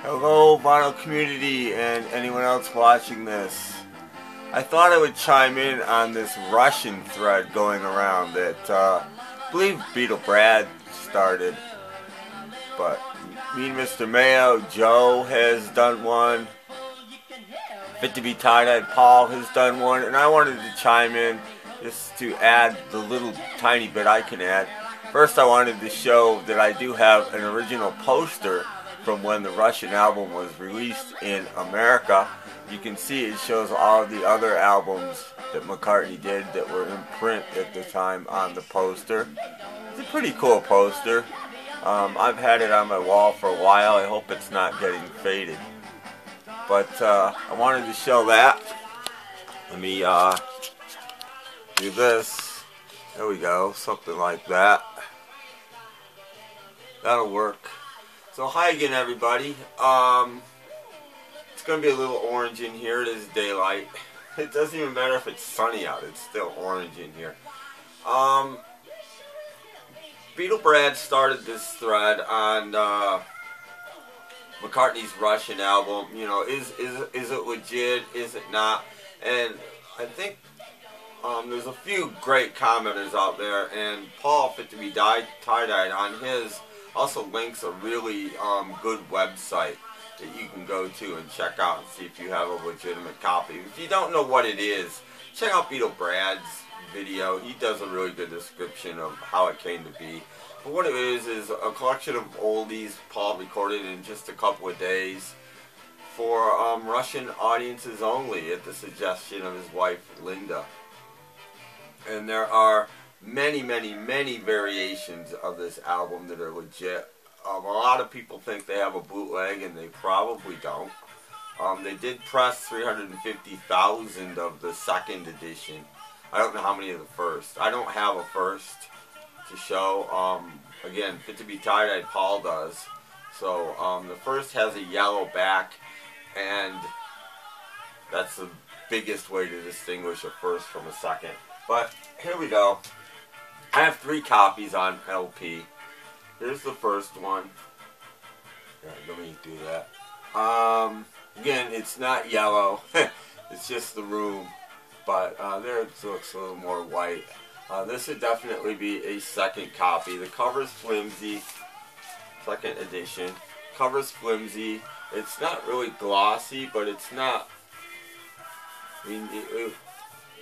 Hello, vinyl community and anyone else watching this. I thought I would chime in on this Russian thread going around that I believe Beatle Brad started. But me and Mr. Mayo, Joe has done one. Fit to be Tie-Dyed Paul has done one. And I wanted to chime in just to add the little tiny bit I can add. First, I wanted to show that I do have an original poster from when the Russian album was released in America. You can see it shows all of the other albums that McCartney did that were in print at the time on the poster. It's a pretty cool poster. I've had it on my wall for a while. I hope it's not getting faded. But I wanted to show that. Let me do this. There we go, something like that. That'll work. So hi again, everybody. It's going to be a little orange in here. It is daylight. It doesn't even matter if it's sunny out. It's still orange in here. Beatle Brad started this thread on McCartney's Russian album. You know, is it legit? Is it not? And I think there's a few great commenters out there, and Paul Fit to be Tie-Dyed on his also links a really good website that you can go to and check out and see if you have a legitimate copy. If you don't know what it is, check out Beatle Brad's video. He does a really good description of how it came to be. But what it is a collection of oldies Paul recorded in just a couple of days for Russian audiences only at the suggestion of his wife Linda. And there are many variations of this album that are legit. A lot of people think they have a bootleg, and they probably don't. They did press 350,000 of the second edition. I don't know how many of the first. I don't have a first to show. Again, Fit to be Tie-Dyed Paul does. So the first has a yellow back, and that's the biggest way to distinguish a first from a second. But here we go. I have 3 copies on LP. Here's the first one. Alright, let me do that. Again, it's not yellow. It's just the room. But there it looks a little more white. This would definitely be a second copy. The cover's flimsy. Second edition. Cover's flimsy. It's not really glossy, but it's not... I mean,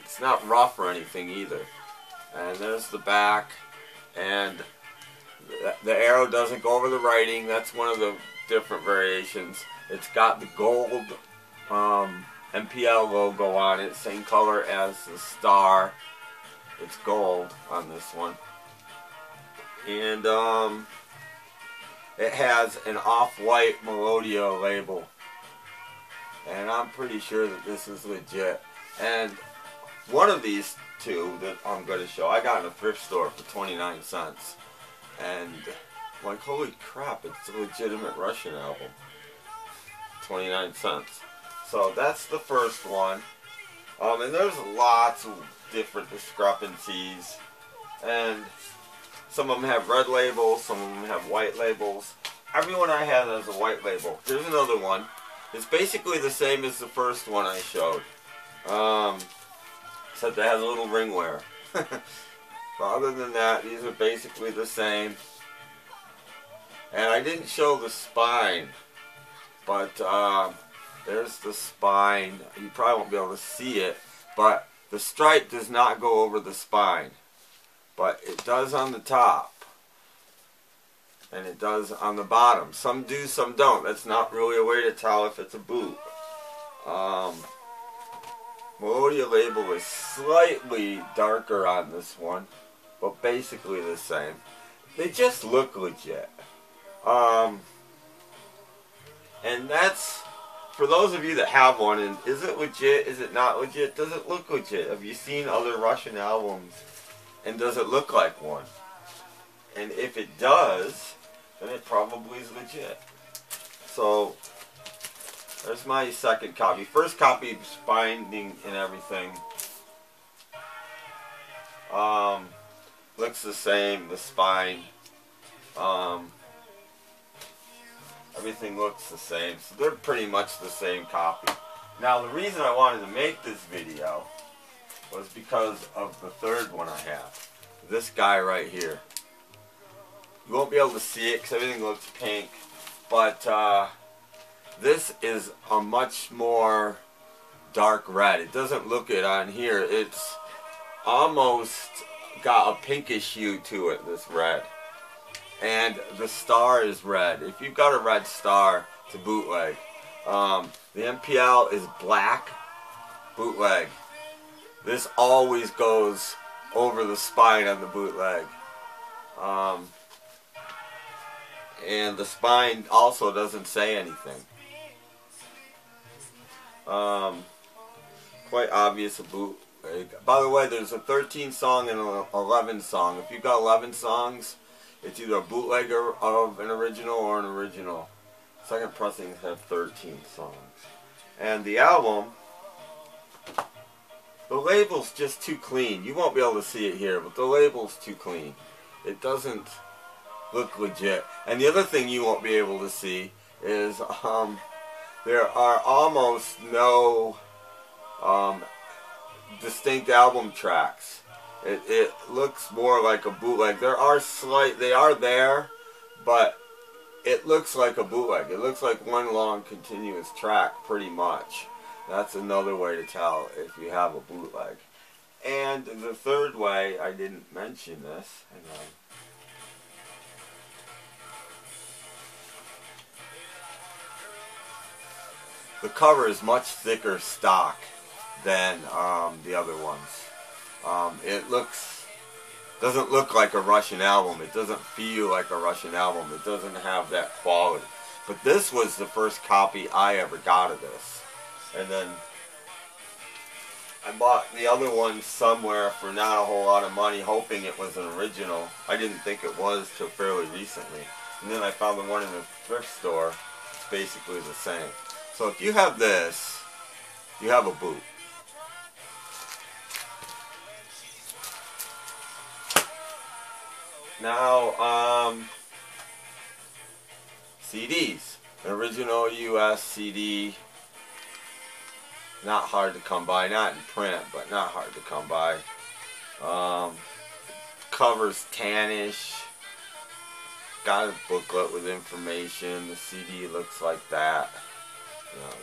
it's not rough or anything either. And there's the back, and the arrow doesn't go over the writing. That's one of the different variations. It's got the gold MPL logo on it, same color as the star. It's gold on this one. And it has an off-white Melodio label. And I'm pretty sure that this is legit. And one of these two that I'm going to show, I got in a thrift store for 29 cents. And I'm like, holy crap, it's a legitimate Russian album. 29 cents. So that's the first one. And there's lots of different discrepancies. And some of them have red labels, some of them have white labels. Everyone I have has a white label. Here's another one. It's basically the same as the first one I showed. Except it has a little ring wear. But other than that, these are basically the same. And I didn't show the spine, but there's the spine. You probably won't be able to see it, but the stripe does not go over the spine. But it does on the top. And it does on the bottom. Some do, some don't. That's not really a way to tell if it's a boot. Melodia label is slightly darker on this one, but basically the same. They just look legit. And that's for those of you that have one. And is it legit? Is it not legit? Does it look legit? Have you seen other Russian albums? And does it look like one? And if it does, then it probably is legit. So there's my second copy. First copy, binding and everything. Looks the same, the spine. Everything looks the same, so they're pretty much the same copy. Now the reason I wanted to make this video was because of the third one I have. This guy right here. You won't be able to see it because everything looks pink, but this is a much more dark red. It doesn't look it on here. It's almost got a pinkish hue to it, this red. And the star is red. If you've got a red star, it's a bootleg. The MPL is black, bootleg. This always goes over the spine on the bootleg. And the spine also doesn't say anything. Quite obvious a bootleg. By the way, there's a 13 song and an 11 song. If you've got 11 songs, it's either a bootlegger of an original or an original. Second pressings have 13 songs. And the album, the label's just too clean. You won't be able to see it here, but the label's too clean. It doesn't look legit. And the other thing you won't be able to see is there are almost no distinct album tracks. It looks more like a bootleg. They are there, but it looks like a bootleg. It looks like one long continuous track, pretty much. That's another way to tell if you have a bootleg. And the third way, I didn't mention this. Hang on. The cover is much thicker stock than the other ones. It doesn't look like a Russian album. It doesn't feel like a Russian album. It doesn't have that quality. But this was the first copy I ever got of this. And then I bought the other one somewhere for not a whole lot of money, hoping it was an original. I didn't think it was till fairly recently. And then I found the one in the thrift store. It's basically the same. So if you have this, you have a boot. Now, CDs. An original US CD. Not hard to come by. Not in print, but not hard to come by. Cover's tannish. Got a booklet with information. The CD looks like that. You know,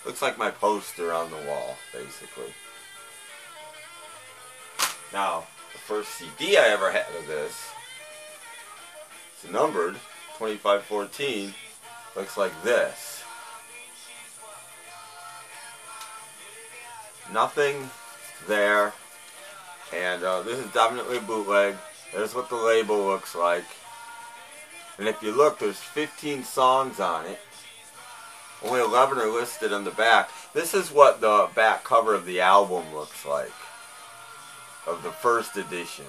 looks like my poster on the wall, basically. Now, the first CD I ever had of this, it's numbered, 2514, looks like this. Nothing there, and this is definitely a bootleg. There's what the label looks like. And if you look, there's 15 songs on it. Only 11 are listed on the back. This is what the back cover of the album looks like. Of the first edition.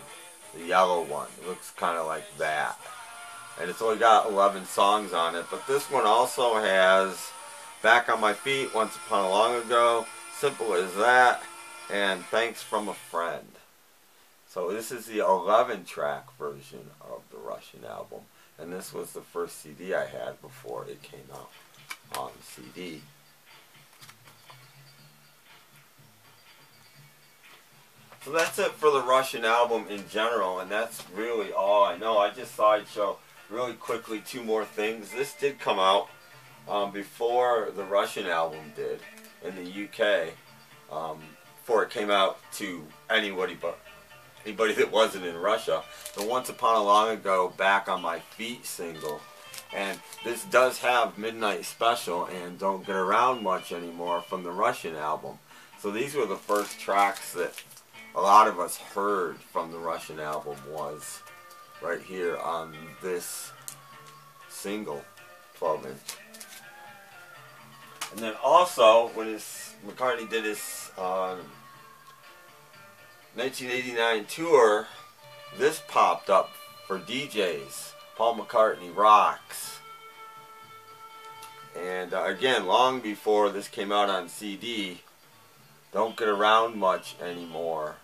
The yellow one. It looks kind of like that. And it's only got 11 songs on it. But this one also has Back on My Feet, Once Upon a Long Ago, Simple as That, and Thanks from a Friend. So this is the 11-track version of the Russian album. And this was the first CD I had before it came out on CD. So that's it for the Russian album in general, and that's really all I know. I just thought I'd show really quickly two more things. This did come out before the Russian album did in the UK, before it came out to anybody that wasn't in Russia. The Once Upon a Long Ago, Back on My Feet single. And this does have Midnight Special and Don't Get Around Much Anymore from the Russian album. So these were the first tracks that a lot of us heard from the Russian album, was right here on this single, 12-inch. And then also, when McCartney did his 1989 tour, this popped up for DJs. Paul McCartney Rocks. And again, long before this came out on CD, Don't Get Around Much Anymore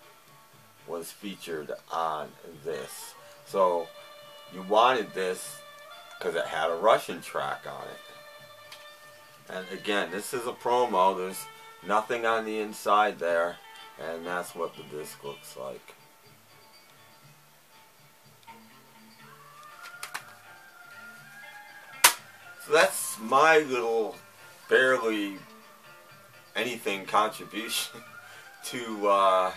was featured on this. So you wanted this, because it had a Russian track on it. And again, this is a promo. There's nothing on the inside there, and that's what the disc looks like. So that's my little barely anything contribution to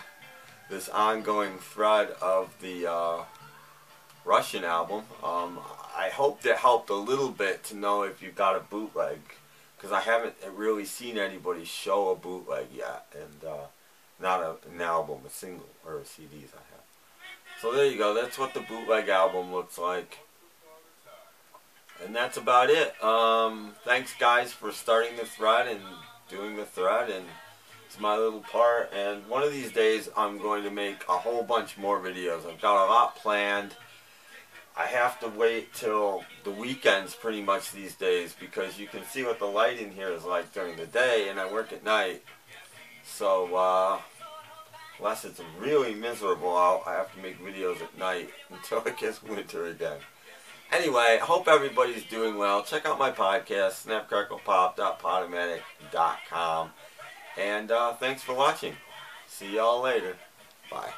this ongoing thread of the Russian album. I hoped it helped a little bit to know if you got a bootleg, because I haven't really seen anybody show a bootleg yet, and not an album, a single, or CDs I have. So there you go, that's what the bootleg album looks like. And that's about it. Thanks guys for starting the thread and doing the thread, and it's my little part. And one of these days I'm going to make a whole bunch more videos. I've got a lot planned. I have to wait till the weekends pretty much these days, because you can see what the lighting here is like during the day, and I work at night. So unless it's really miserable out, I have to make videos at night until it gets winter again. Anyway, I hope everybody's doing well. Check out my podcast, snapcracklepop.podomatic.com. And thanks for watching. See y'all later. Bye.